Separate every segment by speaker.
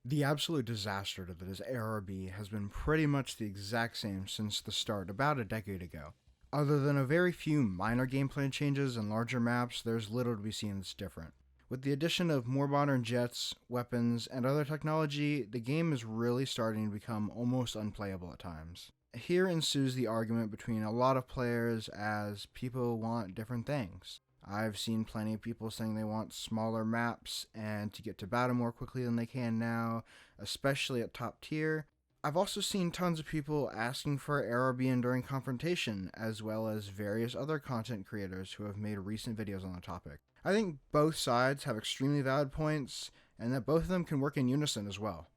Speaker 1: The absolute disaster that is ARB has been pretty much the exact same since the start, about a decade ago. Other than a very few minor gameplay changes and larger maps, there's little to be seen that's different. With the addition of more modern jets, weapons, and other technology, the game is really starting to become almost unplayable at times. Here ensues the argument between a lot of players as people want different things. I've seen plenty of people saying they want smaller maps and to get to battle more quickly than they can now, especially at top tier. I've also seen tons of people asking for ARB during confrontation, as well as various other content creators who have made recent videos on the topic. I think both sides have extremely valid points, and that both of them can work in unison as well.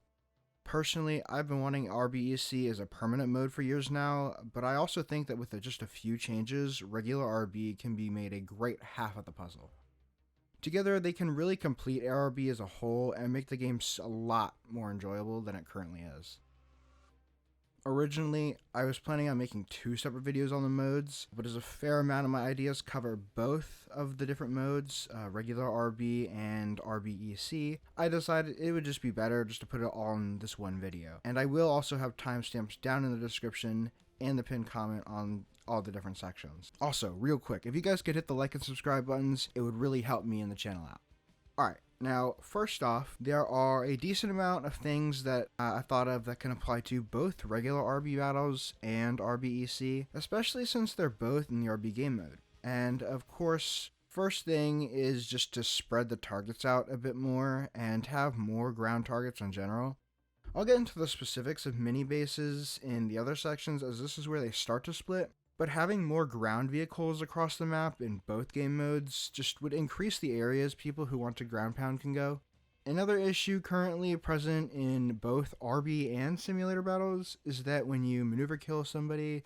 Speaker 1: Personally, I've been wanting RBEC as a permanent mode for years now, but I also think that with just a few changes, regular RB can be made a great half of the puzzle. Together, they can really complete ARB as a whole and make the game a lot more enjoyable than it currently is. Originally, I was planning on making two separate videos on the modes, but as a fair amount of my ideas cover both of the different modes, regular RB and RBEC, I decided it would just be better just to put it all in this one video. And I will also have timestamps down in the description and the pinned comment on all the different sections. Also, real quick, if you guys could hit the like and subscribe buttons, it would really help me and the channel out. Alright, now first off, there are a decent amount of things that I thought of that can apply to both regular RB battles and RBEC, especially since they're both in the RB game mode. And of course, first thing is just to spread the targets out a bit more and have more ground targets in general. I'll get into the specifics of mini bases in the other sections as this is where they start to split, but having more ground vehicles across the map in both game modes just would increase the areas people who want to ground pound can go. Another issue currently present in both RB and simulator battles is that when you maneuver kill somebody,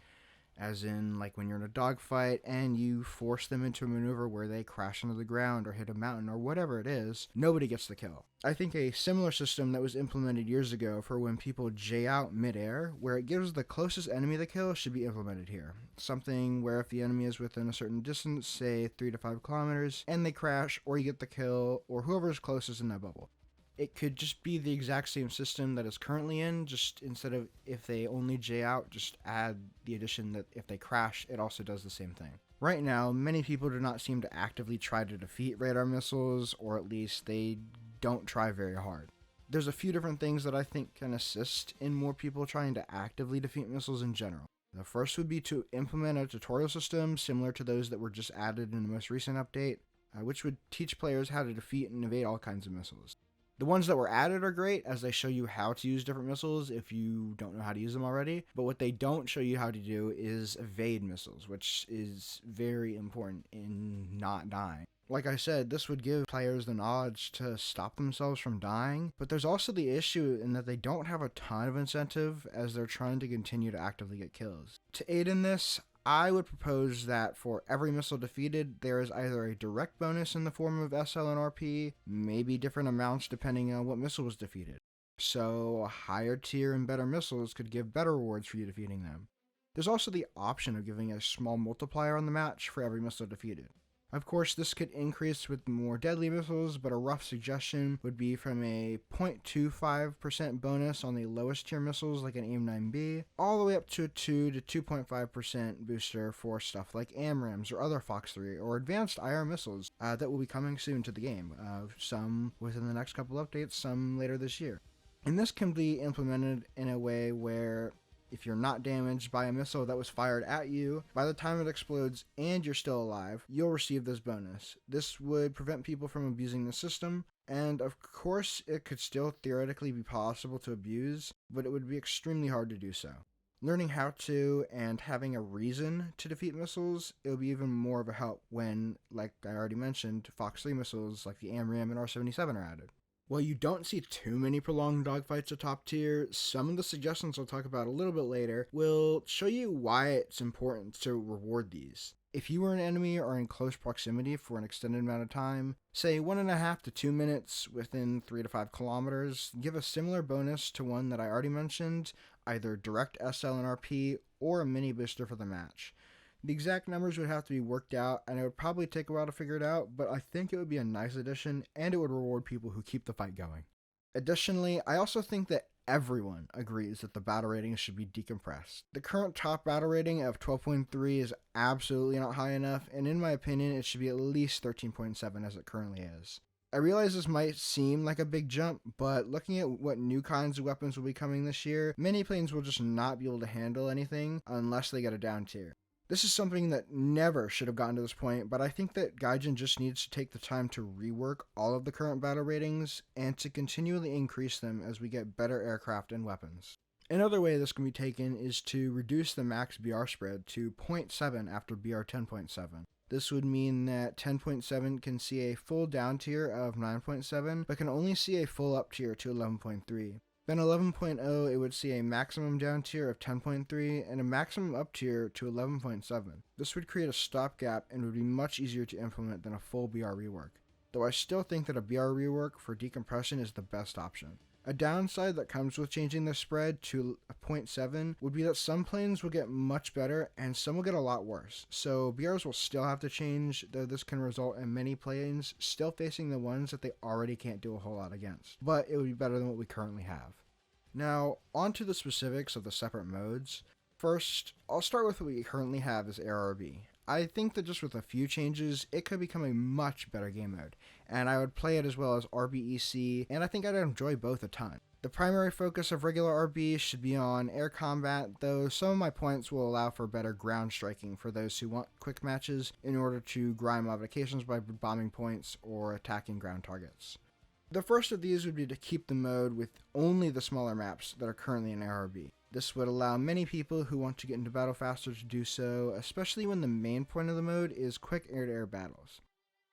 Speaker 1: as in like when you're in a dogfight and you force them into a maneuver where they crash into the ground or hit a mountain or whatever it is, nobody gets the kill. I think a similar system that was implemented years ago for when people J out midair, where it gives the closest enemy the kill, should be implemented here. Something where if the enemy is within a certain distance, say 3 to 5 kilometers, and they crash, or you get the kill, or whoever is closest in that bubble. It could just be the exact same system that is currently in, just instead of if they only J out, just add the addition that if they crash, it also does the same thing. Right now, many people do not seem to actively try to defeat radar missiles, or at least they don't try very hard. There's a few different things that I think can assist in more people trying to actively defeat missiles in general. The first would be to implement a tutorial system similar to those that were just added in the most recent update, which would teach players how to defeat and evade all kinds of missiles. The ones that were added are great as they show you how to use different missiles if you don't know how to use them already, but what they don't show you how to do is evade missiles, which is very important in not dying. Like I said, this would give players the knowledge to stop themselves from dying, but there's also the issue in that they don't have a ton of incentive as they're trying to continue to actively get kills. To aid in this, I would propose that for every missile defeated, there is either a direct bonus in the form of SL and RP, maybe different amounts depending on what missile was defeated. So higher tier and better missiles could give better rewards for you defeating them. There's also the option of giving a small multiplier on the match for every missile defeated. Of course, this could increase with more deadly missiles, but a rough suggestion would be from a 0.25% bonus on the lowest tier missiles like an AIM-9B, all the way up to a 2 to 2.5% booster for stuff like AMRAAMs or other Fox 3 or advanced IR missiles that will be coming soon to the game, some within the next couple updates, some later this year. And this can be implemented in a way where if you're not damaged by a missile that was fired at you, by the time it explodes and you're still alive, you'll receive this bonus. This would prevent people from abusing the system, and of course it could still theoretically be possible to abuse, but it would be extremely hard to do so. Learning how to and having a reason to defeat missiles, it'll be even more of a help when, like I already mentioned, Fox 3 missiles like the AMRAAM and R-77 are added. While you don't see too many prolonged dogfights at top tier, some of the suggestions I'll talk about a little bit later will show you why it's important to reward these. If you were an enemy or in close proximity for an extended amount of time, say 1.5 to 2 minutes within 3 to 5 kilometers, give a similar bonus to one that I already mentioned, either direct SL and RP or a mini booster for the match. The exact numbers would have to be worked out, and it would probably take a while to figure it out, but I think it would be a nice addition, and it would reward people who keep the fight going. Additionally, I also think that everyone agrees that the battle rating should be decompressed. The current top battle rating of 12.3 is absolutely not high enough, and in my opinion, it should be at least 13.7 as it currently is. I realize this might seem like a big jump, but looking at what new kinds of weapons will be coming this year, many planes will just not be able to handle anything unless they get a down tier. This is something that never should have gotten to this point, but I think that Gaijin just needs to take the time to rework all of the current battle ratings and to continually increase them as we get better aircraft and weapons. Another way this can be taken is to reduce the max BR spread to 0.7 after BR 10.7. This would mean that 10.7 can see a full down tier of 9.7, but can only see a full up tier to 11.3. Then 11.0, it would see a maximum down tier of 10.3 and a maximum up tier to 11.7. This would create a stopgap and would be much easier to implement than a full BR rework, though I still think that a BR rework for decompression is the best option. A downside that comes with changing the spread to 0.7 would be that some planes will get much better and some will get a lot worse, so BRs will still have to change, though this can result in many planes still facing the ones that they already can't do a whole lot against, but it would be better than what we currently have. Now, on to the specifics of the separate modes. First, I'll start with what we currently have as ARB. I think that just with a few changes, it could become a much better game mode, and I would play it as well as RBEC, and I think I'd enjoy both a ton. The primary focus of regular RB should be on air combat, though some of my points will allow for better ground striking for those who want quick matches in order to grind modifications by bombing points or attacking ground targets. The first of these would be to keep the mode with only the smaller maps that are currently in ARB. This would allow many people who want to get into battle faster to do so, especially when the main point of the mode is quick air-to-air battles.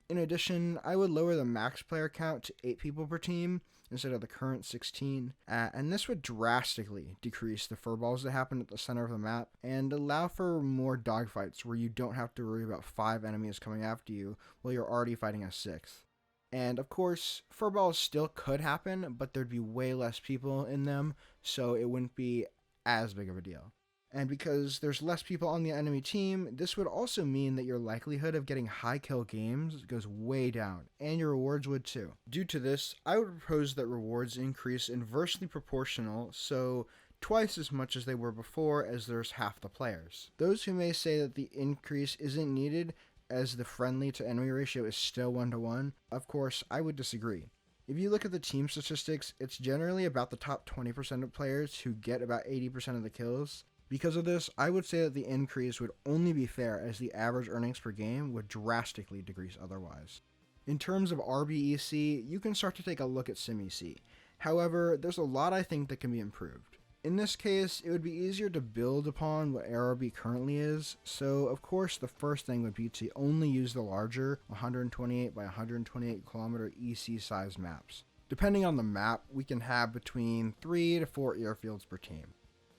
Speaker 1: In addition, I would lower the max player count to 8 people per team instead of the current 16, and this would drastically decrease the furballs that happen at the center of the map and allow for more dogfights where you don't have to worry about 5 enemies coming after you while you're already fighting a 6th. And of course, furballs still could happen, but there'd be way less people in them, so it wouldn't be as big of a deal. And because there's less people on the enemy team, this would also mean that your likelihood of getting high kill games goes way down, and your rewards would too. Due to this, I would propose that rewards increase inversely proportional, so twice as much as they were before as there's half the players. Those who may say that the increase isn't needed as the friendly to enemy ratio is still 1-to-1, of course, I would disagree. If you look at the team statistics, it's generally about the top 20% of players who get about 80% of the kills. Because of this, I would say that the increase would only be fair as the average earnings per game would drastically decrease otherwise. In terms of RBEC, you can start to take a look at SimEC. However, there's a lot I think that can be improved. In this case, it would be easier to build upon what ARB currently is, so of course the first thing would be to only use the larger 128 by 128 kilometer EC size maps. Depending on the map, we can have between 3 to 4 airfields per team.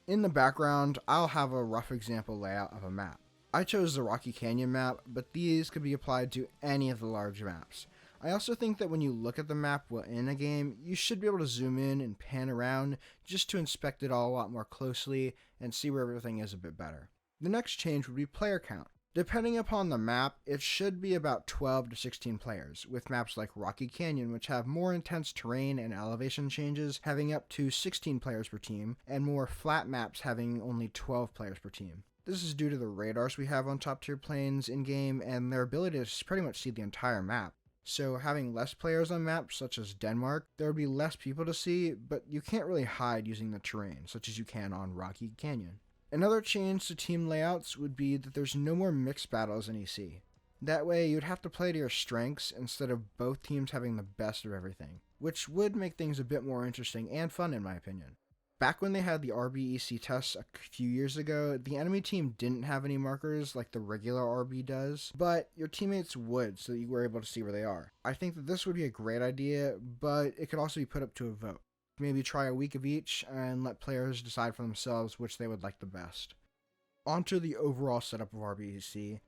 Speaker 1: In the background, I'll have a rough example layout of a map. I chose the Rocky Canyon map, but these could be applied to any of the large maps. I also think that when you look at the map while in a game, you should be able to zoom in and pan around just to inspect it all a lot more closely and see where everything is a bit better. The next change would be player count. Depending upon the map, it should be about 12 to 16 players, with maps like Rocky Canyon, which have more intense terrain and elevation changes, having up to 16 players per team, and more flat maps having only 12 players per team. This is due to the radars we have on top tier planes in-game and their ability to pretty much see the entire map. So having less players on maps such as Denmark, there would be less people to see, but you can't really hide using the terrain, such as you can on Rocky Canyon. Another change to team layouts would be that there's no more mixed battles in EC. That way, you'd have to play to your strengths instead of both teams having the best of everything, which would make things a bit more interesting and fun in my opinion. Back when they had the RBEC tests a few years ago, the enemy team didn't have any markers like the regular RB does, but your teammates would, so that you were able to see where they are. I think that this would be a great idea, but it could also be put up to a vote. Maybe try a week of each and let players decide for themselves which they would like the best. Onto the overall setup of RBEC.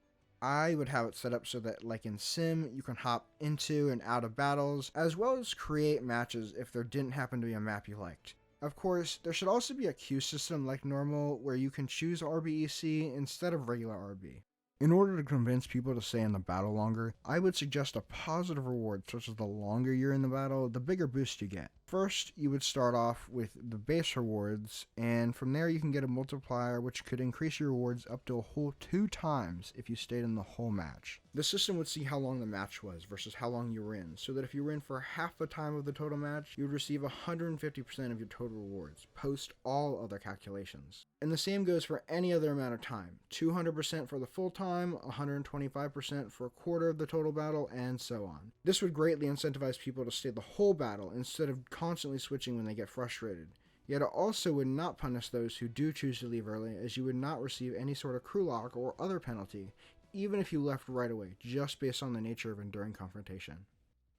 Speaker 1: I would have it set up so that, like in Sim, you can hop into and out of battles, as well as create matches if there didn't happen to be a map you liked. Of course, there should also be a queue system like normal where you can choose RBEC instead of regular RB. In order to convince people to stay in the battle longer, I would suggest a positive reward such as the longer you're in the battle, the bigger boost you get. First, you would start off with the base rewards, and from there you can get a multiplier which could increase your rewards up to a whole 2 times if you stayed in the whole match. The system would see how long the match was versus how long you were in, so that if you were in for half the time of the total match, you would receive 150% of your total rewards, post all other calculations. And the same goes for any other amount of time, 200% for the full time, 125% for a quarter of the total battle, and so on. This would greatly incentivize people to stay the whole battle instead of constantly switching when they get frustrated. Yet it also would not punish those who do choose to leave early, as you would not receive any sort of crew lock or other penalty, even if you left right away, just based on the nature of enduring confrontation.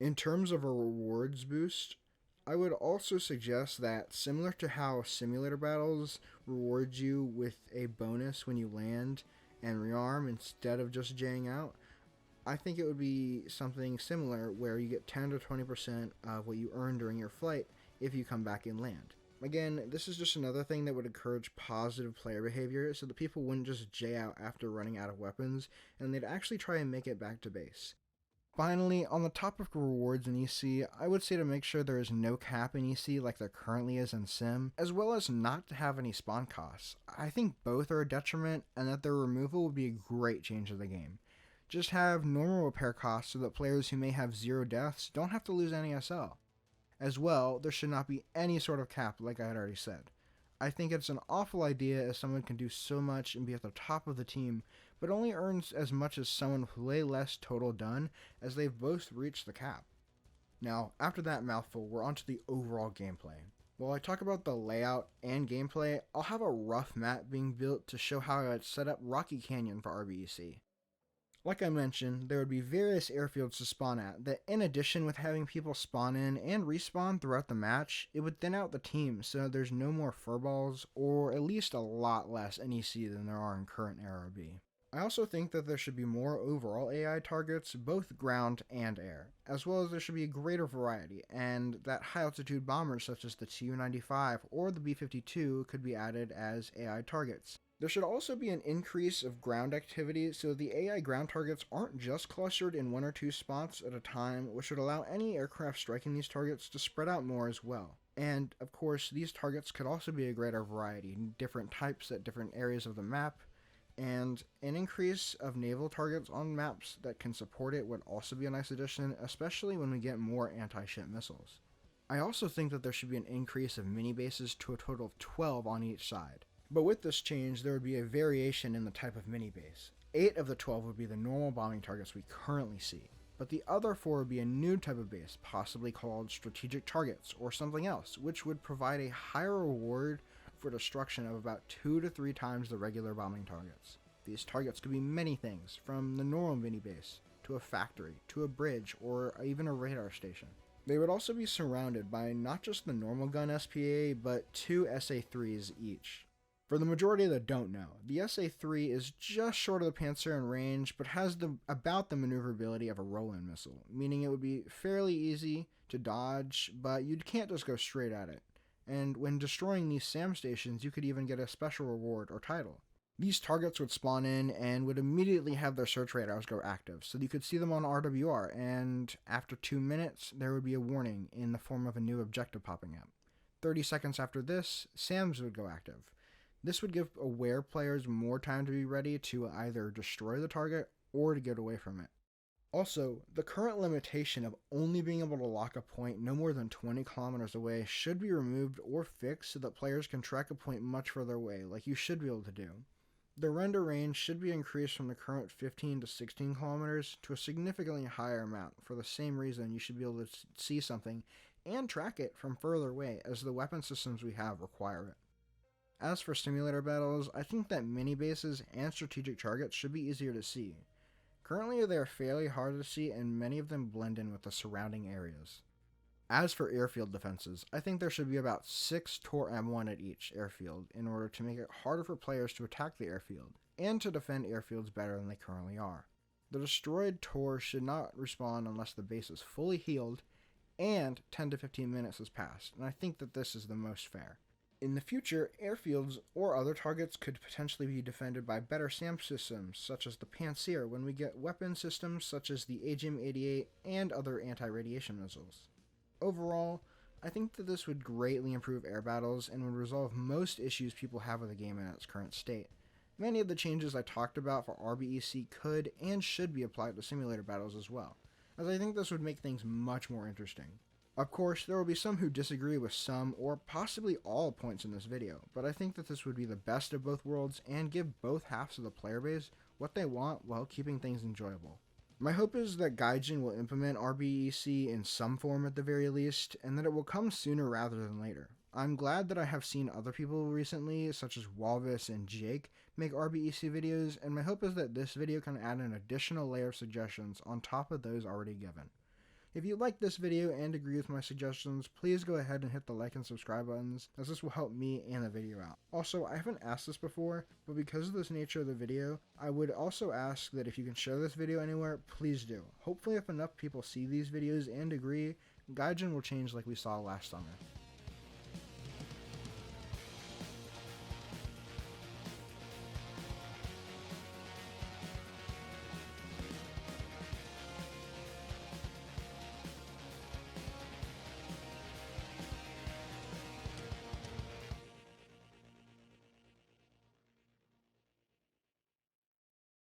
Speaker 1: In terms of a rewards boost, I would also suggest that, similar to how simulator battles reward you with a bonus when you land and rearm instead of just jaying out, I think it would be something similar where you get 10 to 20% of what you earn during your flight if you come back and land. Again, this is just another thing that would encourage positive player behavior so that people wouldn't just jay out after running out of weapons, and they'd actually try and make it back to base. Finally, on the topic of rewards in EC, I would say to make sure there is no cap in EC like there currently is in Sim, as well as not to have any spawn costs. I think both are a detriment, and that their removal would be a great change of the game. Just have normal repair costs so that players who may have 0 deaths don't have to lose any SL. As well, there should not be any sort of cap like I had already said. I think it's an awful idea as someone can do so much and be at the top of the team, but only earns as much as someone with way less total done, as they've both reached the cap. Now, after that mouthful, we're on to the overall gameplay. While I talk about the layout and gameplay, I'll have a rough map being built to show how I'd set up Rocky Canyon for RBEC. Like I mentioned, there would be various airfields to spawn at that, in addition with having people spawn in and respawn throughout the match, it would thin out the team so there's no more furballs, or at least a lot less NEC than there are in current ARB. I also think that there should be more overall AI targets, both ground and air, as well as there should be a greater variety, and that high-altitude bombers such as the Tu-95 or the B-52 could be added as AI targets. There should also be an increase of ground activity so the AI ground targets aren't just clustered in 1 or 2 spots at a time, which would allow any aircraft striking these targets to spread out more as well. And, of course, these targets could also be a greater variety, different types at different areas of the map, and an increase of naval targets on maps that can support it would also be a nice addition, especially when we get more anti-ship missiles. I also think that there should be an increase of mini-bases to a total of 12 on each side. But with this change, there would be a variation in the type of mini-base. 8 of the 12 would be the normal bombing targets we currently see, but the other 4 would be a new type of base, possibly called strategic targets or something else, which would provide a higher reward for destruction of about 2 to 3 times the regular bombing targets. These targets could be many things, from the normal mini-base, to a factory, to a bridge, or even a radar station. They would also be surrounded by not just the normal gun SPA, but 2 SA-3s each. For the majority that don't know, the SA-3 is just short of the Panzer in range, but has about the maneuverability of a roll-in missile, meaning it would be fairly easy to dodge, but you can't just go straight at it. And when destroying these SAM stations, you could even get a special reward or title. These targets would spawn in and would immediately have their search radars go active, so you could see them on RWR, and after 2 minutes, there would be a warning in the form of a new objective popping up. 30 seconds after this, SAMs would go active. This would give aware players more time to be ready to either destroy the target or to get away from it. Also, the current limitation of only being able to lock a point no more than 20 kilometers away should be removed or fixed so that players can track a point much further away, like you should be able to do. The render range should be increased from the current 15 to 16 kilometers to a significantly higher amount. For the same reason, you should be able to see something and track it from further away, as the weapon systems we have require it. As for simulator battles, I think that mini-bases and strategic targets should be easier to see. Currently, they are fairly hard to see, and many of them blend in with the surrounding areas. As for airfield defenses, I think there should be about 6 Tor M1 at each airfield in order to make it harder for players to attack the airfield, and to defend airfields better than they currently are. The destroyed Tor should not respawn unless the base is fully healed, and 10 to 15 minutes has passed, and I think that this is the most fair. In the future, airfields or other targets could potentially be defended by better SAM systems, such as the Panzer, when we get weapon systems such as the AGM-88 and other anti-radiation missiles. Overall, I think that this would greatly improve air battles and would resolve most issues people have with the game in its current state. Many of the changes I talked about for RBEC could and should be applied to simulator battles as well, as I think this would make things much more interesting. Of course, there will be some who disagree with some or possibly all points in this video, but I think that this would be the best of both worlds and give both halves of the player base what they want while keeping things enjoyable. My hope is that Gaijin will implement RBEC in some form at the very least, and that it will come sooner rather than later. I'm glad that I have seen other people recently, such as Walvis and Jake, make RBEC videos, and my hope is that this video can add an additional layer of suggestions on top of those already given. If you like this video and agree with my suggestions, please go ahead and hit the like and subscribe buttons, as this will help me and the video out. Also, I haven't asked this before, but because of this nature of the video, I would also ask that if you can share this video anywhere, please do. Hopefully if enough people see these videos and agree, Gaijin will change like we saw last summer.